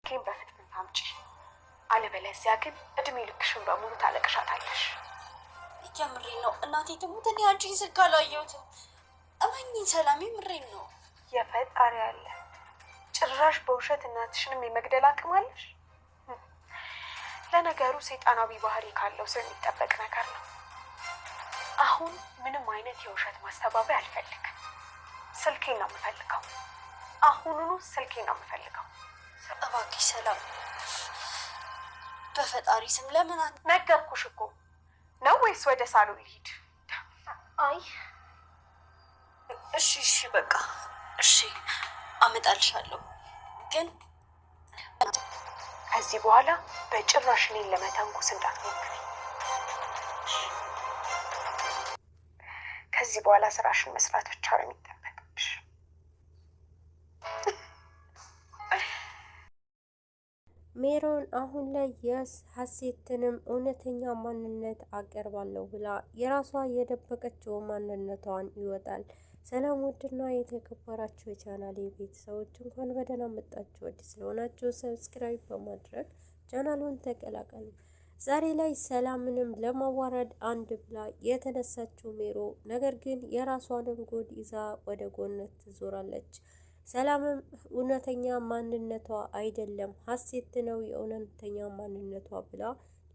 ኬም በፍጥነት አምጪ፣ አለበለዚያ ግን እድሜ ልክሽን በሙሉ ታለቅሻታለሽ። የምሬን ነው እናቴ ትሙት፣ እኔ አንቺን ስልክ አላየሁትም። እመኚኝ ሰላም፣ የምሬን ነው። የፈጣሪ አለ። ጭራሽ በውሸት እናትሽንም የመግደል አቅም አለሽ። ለነገሩ ሰይጣናዊ ባህሪ ካለው ሰው የሚጠበቅ ነገር ነው። አሁን ምንም አይነት የውሸት ማስተባበያ አልፈልግም። ስልኬን ነው የምፈልገው። አሁኑኑ ስልኬን ነው የምፈልገው። እባክሽ ሰላም፣ በፈጣሪ ስም ለምን ነገርኩሽ እኮ። ነው ወይስ ወደ ሳሎን ልሂድ? አይ እሺ በቃ እሺ፣ አመጣልሻለሁ። ግን ከዚህ በኋላ በጭራሽ እኔን ለመተንኮስ እንዳትሞክሪ። ከዚህ በኋላ ስራሽን መስራት ብቻ ነው የሚጠበቅብሽ። ሜሮን አሁን ላይ ሀሴትንም እውነተኛ ማንነት አቀርባለሁ ብላ የራሷ የደበቀችው ማንነቷን ይወጣል። ሰላም ውድና የተከበራችሁ የቻናሌ ቤተሰቦች እንኳን በደህና መጣችሁ። አዲስ ስለሆናችሁ ሰብስክራይብ በማድረግ ቻናሉን ተቀላቀሉ። ዛሬ ላይ ሰላምንም ለማዋረድ አንድ ብላ የተነሳችው ሜሮ ነገር ግን የራሷንም ጉድ ይዛ ወደ ጎነት ትዞራለች። ሰላምም እውነተኛ ማንነቷ አይደለም ሀሴት ነው የእውነተኛ ማንነቷ ብላ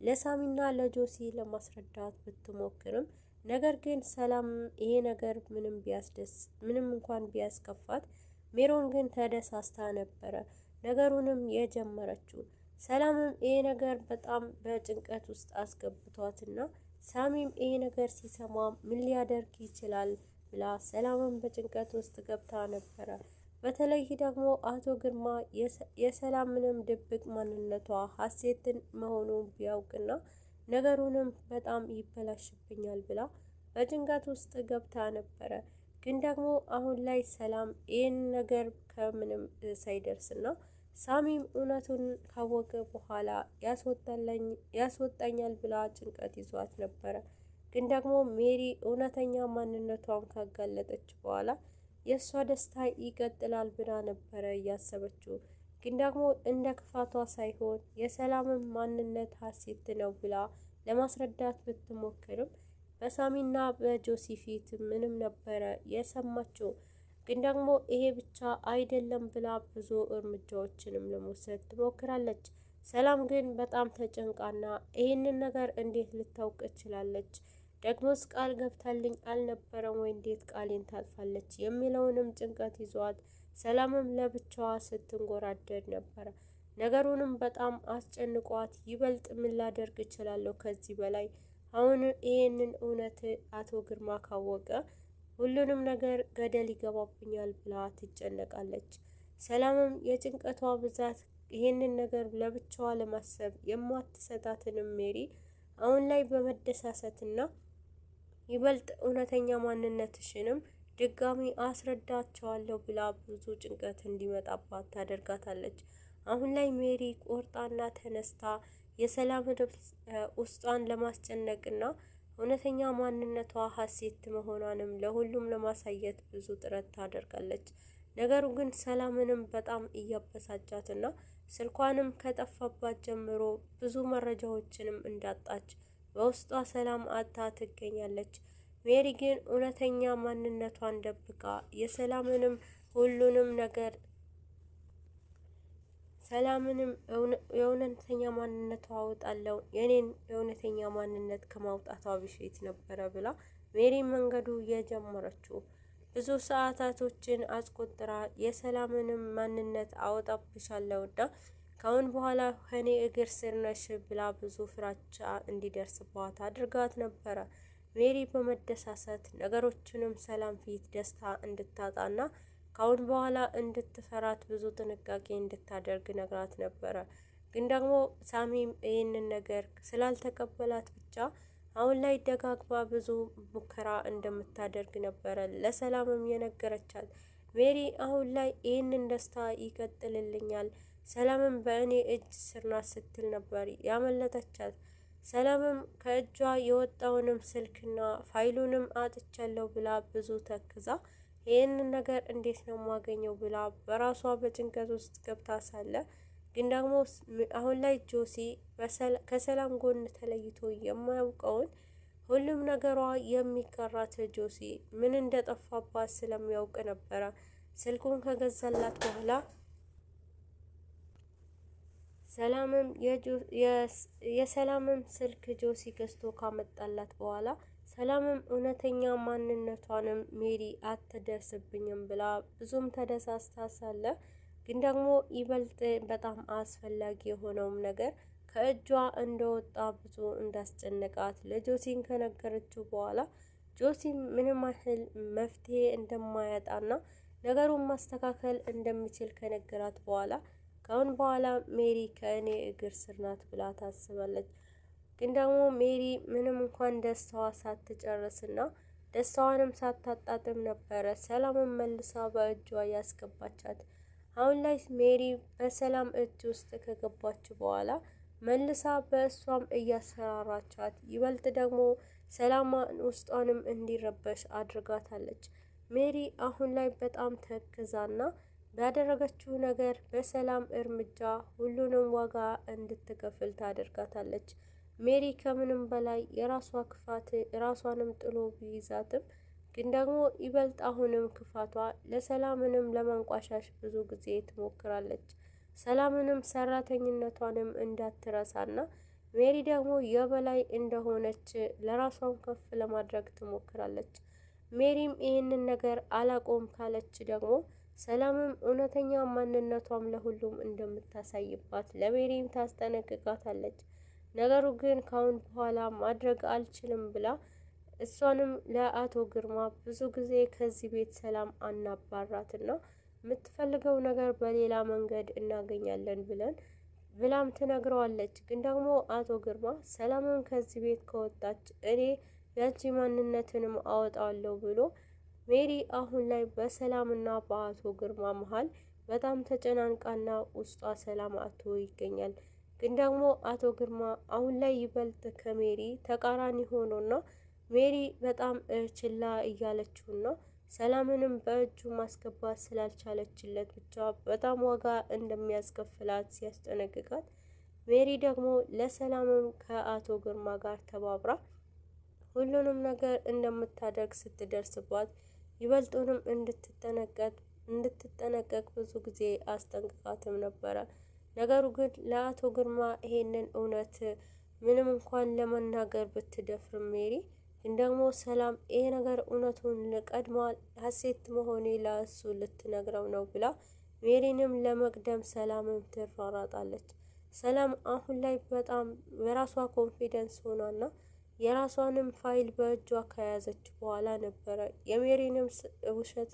ለሳሚና ለጆሲ ለማስረዳት ብትሞክርም ነገር ግን ሰላም ይሄ ነገር ምንም እንኳን ቢያስከፋት ሜሮን ግን ተደሳስታ ነበረ ነገሩንም የጀመረችው። ሰላምም ይሄ ነገር በጣም በጭንቀት ውስጥ አስገብቷትና ሳሚም ይሄ ነገር ሲሰማ ምን ሊያደርግ ይችላል ብላ ሰላምም በጭንቀት ውስጥ ገብታ ነበረ። በተለይ ደግሞ አቶ ግርማ የሰላምንም ድብቅ ማንነቷ ሀሴትን መሆኑን ቢያውቅና ነገሩንም በጣም ይበላሽብኛል ብላ በጭንቀት ውስጥ ገብታ ነበረ። ግን ደግሞ አሁን ላይ ሰላም ይህን ነገር ከምንም ሳይደርስና ሳሚም እውነቱን ካወቀ በኋላ ያስወጣኛል ብላ ጭንቀት ይዟት ነበረ። ግን ደግሞ ሜሪ እውነተኛ ማንነቷን ካጋለጠች በኋላ የእሷ ደስታ ይቀጥላል ብላ ነበረ እያሰበችው። ግን ደግሞ እንደ ክፋቷ ሳይሆን የሰላምን ማንነት ሀሴት ነው ብላ ለማስረዳት ብትሞክርም በሳሚና በጆሲ ፊት ምንም ነበረ የሰማችው። ግን ደግሞ ይሄ ብቻ አይደለም ብላ ብዙ እርምጃዎችንም ለመውሰድ ትሞክራለች። ሰላም ግን በጣም ተጨንቃና ይህንን ነገር እንዴት ልታውቅ ትችላለች? ደግሞስ ቃል ገብታልኝ አልነበረም ወይ? እንዴት ቃሌን ታልፋለች? የሚለውንም ጭንቀት ይዟት ሰላምም ለብቻዋ ስትንጎራደድ ነበረ። ነገሩንም በጣም አስጨንቋት ይበልጥ ምን ላደርግ እችላለሁ ከዚህ በላይ? አሁን ይሄንን እውነት አቶ ግርማ ካወቀ ሁሉንም ነገር ገደል ይገባብኛል ብላ ትጨነቃለች። ሰላምም የጭንቀቷ ብዛት ይሄንን ነገር ለብቻዋ ለማሰብ የማትሰጣትንም ሜሪ አሁን ላይ በመደሳሰትና ይበልጥ እውነተኛ ማንነትሽንም ድጋሚ አስረዳቸዋለሁ ብላ ብዙ ጭንቀት እንዲመጣባት ታደርጋታለች። አሁን ላይ ሜሪ ቆርጣና ተነስታ የሰላምን ውስጧን ለማስጨነቅና እውነተኛ ማንነቷ ሀሴት መሆኗንም ለሁሉም ለማሳየት ብዙ ጥረት ታደርጋለች። ነገሩ ግን ሰላምንም በጣም እያበሳጫትና ስልኳንም ከጠፋባት ጀምሮ ብዙ መረጃዎችንም እንዳጣች በውስጧ ሰላም አታ ትገኛለች። ሜሪ ግን እውነተኛ ማንነቷን ደብቃ የሰላምንም ሁሉንም ነገር ሰላምንም የእውነተኛ ማንነቷ አውጣለሁ የኔን የእውነተኛ ማንነት ከማውጣቷ በፊት ነበረ ብላ ሜሪ መንገዱ የጀመረችው። ብዙ ሰዓታቶችን አስቆጥራ የሰላምንም ማንነት አወጣብሻለሁና ካሁን በኋላ ከኔ እግር ስር ነሽ ብላ ብዙ ፍራቻ እንዲደርስባት አድርጋት ነበረ። ሜሪ በመደሳሰት ነገሮችንም ሰላም ፊት ደስታ እንድታጣና ካሁን በኋላ እንድትፈራት ብዙ ጥንቃቄ እንድታደርግ ነግራት ነበረ። ግን ደግሞ ሳሚም ይህንን ነገር ስላልተቀበላት ብቻ አሁን ላይ ደጋግባ ብዙ ሙከራ እንደምታደርግ ነበረ ለሰላምም የነገረቻት። ሜሪ አሁን ላይ ይህንን ደስታ ይቀጥልልኛል፣ ሰላምም በእኔ እጅ ስር ናት ስትል ነበር ያመለጠቻት። ሰላምም ከእጇ የወጣውንም ስልክና ፋይሉንም አጥቻለሁ ብላ ብዙ ተክዛ ይህንን ነገር እንዴት ነው የማገኘው ብላ በራሷ በጭንቀት ውስጥ ገብታ ሳለ ግን ደግሞ አሁን ላይ ጆሲ ከሰላም ጎን ተለይቶ የማያውቀውን ሁሉም ነገሯ የሚቀራት ጆሲ ምን እንደጠፋባት ስለሚያውቅ ነበረ ስልኩን ከገዛላት በኋላ የሰላምም ስልክ ጆሲ ገዝቶ ካመጣላት በኋላ ሰላምም እውነተኛ ማንነቷንም ሜሪ አትደርስብኝም ብላ ብዙም ተደሳስታ ሳለ ግን ደግሞ ይበልጥ በጣም አስፈላጊ የሆነውም ነገር ከእጇ እንደወጣ ብዙ እንዳስጨነቃት ለጆሲን ከነገረችው በኋላ ጆሲ ምንም ያህል መፍትሄ እንደማያጣና ነገሩን ማስተካከል እንደሚችል ከነገራት በኋላ ካሁን በኋላ ሜሪ ከእኔ እግር ስር ናት ብላ ታስባለች። ግን ደግሞ ሜሪ ምንም እንኳን ደስታዋ ሳትጨርስና ደስታዋንም ሳታጣጥም ነበረ ሰላምን መልሳ በእጇ ያስገባቻት። አሁን ላይ ሜሪ በሰላም እጅ ውስጥ ከገባች በኋላ መልሳ በእሷም እያሰራራቻት ይበልጥ ደግሞ ሰላማን ውስጧንም እንዲረበሽ አድርጋታለች። ሜሪ አሁን ላይ በጣም ተክዛና ባደረገችው ነገር በሰላም እርምጃ ሁሉንም ዋጋ እንድትከፍል ታደርጋታለች። ሜሪ ከምንም በላይ የራሷ ክፋት ራሷንም ጥሎ ቢይዛትም ግን ደግሞ ይበልጥ አሁንም ክፋቷ ለሰላምንም ለማንቋሻሽ ብዙ ጊዜ ትሞክራለች። ሰላምንም ሰራተኝነቷንም እንዳትረሳና ሜሪ ደግሞ የበላይ እንደሆነች ለራሷም ከፍ ለማድረግ ትሞክራለች። ሜሪም ይህንን ነገር አላቆም ካለች ደግሞ ሰላምም እውነተኛ ማንነቷም ለሁሉም እንደምታሳይባት ለሜሪም ታስጠነቅቃታለች። ነገሩ ግን ካሁን በኋላ ማድረግ አልችልም ብላ እሷንም ለአቶ ግርማ ብዙ ጊዜ ከዚህ ቤት ሰላም አናባራትና የምትፈልገው ነገር በሌላ መንገድ እናገኛለን ብላም ትነግረዋለች። ግን ደግሞ አቶ ግርማ ሰላምም ከዚህ ቤት ከወጣች እኔ ያቺ ማንነትንም አወጣለሁ ብሎ ሜሪ አሁን ላይ በሰላምና በአቶ ግርማ መሀል በጣም ተጨናንቃና ውስጧ ሰላም አጥቶ ይገኛል። ግን ደግሞ አቶ ግርማ አሁን ላይ ይበልጥ ከሜሪ ተቃራኒ ሆኖና ሜሪ በጣም ችላ እያለችውና ሰላምንም በእጁ ማስገባት ስላልቻለችለት ብቻ በጣም ዋጋ እንደሚያስከፍላት ሲያስጠነቅቃት ሜሪ ደግሞ ለሰላምም ከአቶ ግርማ ጋር ተባብራ ሁሉንም ነገር እንደምታደርግ ስትደርስባት ይበልጡንም እንድትጠነቀቅ ብዙ ጊዜ አስጠንቅቃትም ነበረ። ነገሩ ግን ለአቶ ግርማ ይሄንን እውነት ምንም እንኳን ለመናገር ብትደፍርም ሜሪ ግን ደግሞ ሰላም ይሄ ነገር እውነቱን ቀድማ ሀሴት መሆኔ ለእሱ ልትነግረው ነው ብላ ሜሪንም ለመቅደም ሰላምም ትሯሯጣለች። ሰላም አሁን ላይ በጣም በራሷ ኮንፊደንስ ሆኗና የራሷንም ፋይል በእጇ ከያዘች በኋላ ነበረ የሜሪንም ውሸት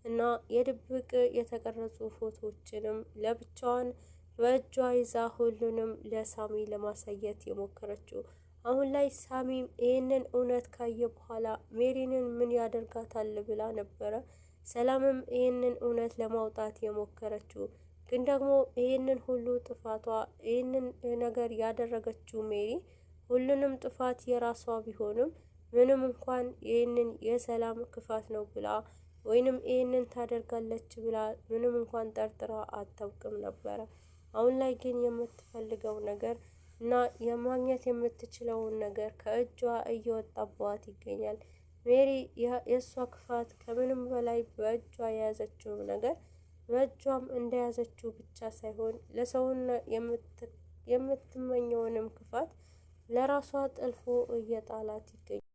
እና የድብቅ የተቀረጹ ፎቶዎችንም ለብቻዋን በእጇ ይዛ ሁሉንም ለሳሚ ለማሳየት የሞከረችው። አሁን ላይ ሳሚም ይህንን እውነት ካየ በኋላ ሜሪንን ምን ያደርጋታል ብላ ነበረ ሰላምም ይህንን እውነት ለማውጣት የሞከረችው። ግን ደግሞ ይህንን ሁሉ ጥፋቷ ይህንን ነገር ያደረገችው ሜሪ ሁሉንም ጥፋት የራሷ ቢሆንም ምንም እንኳን ይህንን የሰላም ክፋት ነው ብላ ወይንም ይህንን ታደርጋለች ብላ ምንም እንኳን ጠርጥራ አታውቅም ነበረ። አሁን ላይ ግን የምትፈልገው ነገር እና የማግኘት የምትችለውን ነገር ከእጇ እየወጣባት ይገኛል። ሜሪ የእሷ ክፋት ከምንም በላይ በእጇ የያዘችው ነገር በእጇም እንደያዘችው ብቻ ሳይሆን ለሰውን የምትመኘውንም ክፋት ለራሷ ጠልፎ እየጣላት ይገኛል።